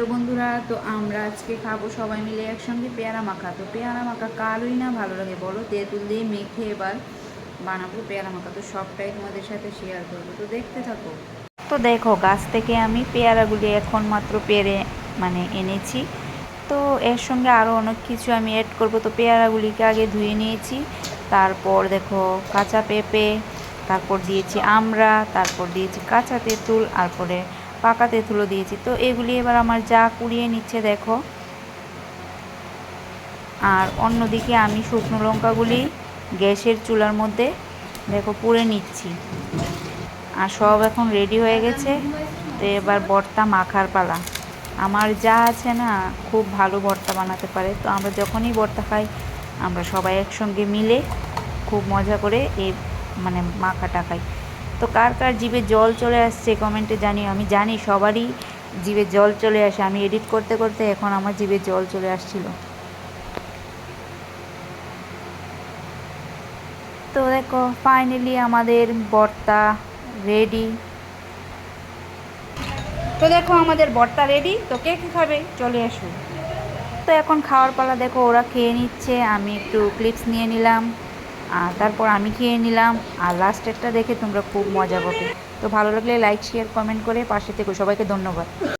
তো বন্ধুরা, তো আমরা আজকে খাবো সবাই মিলে একসঙ্গে পেয়ারা মাখা। তো পেয়ারা মাখা কারোই না ভালো লাগে বলো, তেঁতুল দিয়ে মেখে এবার বানাবো পেয়ারা মাখা। তো সবটাই তোমাদের সাথে শেয়ার করবো, তো দেখতে থাকো। তো দেখো, গাছ থেকে আমি পেয়ারাগুলি এখন মাত্র পেরে এনেছি। তো এর সঙ্গে আরও অনেক কিছু আমি অ্যাড করব। তো পেয়ারাগুলিকে আগে ধুয়ে নিয়েছি, তারপর দেখো কাঁচা পেঁপে, তারপর দিয়েছি আমড়া, তারপর দিয়েছি কাঁচা তেঁতুল, আর পরে পাকা তেঁতুলও দিয়েছি। তো এগুলি এবার আমার যা কুড়িয়ে নিচ্ছে দেখো। আর অন্যদিকে আমি শুকনো লঙ্কাগুলি গ্যাসের চুলার মধ্যে দেখো পুড়ে নিচ্ছি। আর সব এখন রেডি হয়ে গেছে। তো এবার ভর্তা মাখার পালা। আমার যা আছে না, খুব ভালো ভর্তা বানাতে পারে। তো আমরা যখনই ভর্তা খাই, আমরা সবাই একসঙ্গে মিলে খুব মজা করে এই মাখাটা খাই। তো কার কার জিভে জল চলে আসছে কমেন্টে জানিও। আমি জানি সবারই জিভে জল চলে আসে। আমি এডিট করতে করতে এখন আমার জিভে জল চলে আসছিল। তো দেখো ফাইনালি আমাদের ভর্তা রেডি। তো দেখো আমাদের ভর্তা রেডি। তো কে কী খাবে চলে আসুন। তো এখন খাওয়ার পালা। দেখো ওরা খেয়ে নিচ্ছে, আমি একটু ক্লিপস নিয়ে নিলাম, আর তারপর আমি খেয়ে নিলাম। আর লাস্টেরটা দেখে তোমরা খুব মজা পাবে। তো ভালো লাগলে লাইক শেয়ার কমেন্ট করে পাশে থেকো। সবাইকে ধন্যবাদ।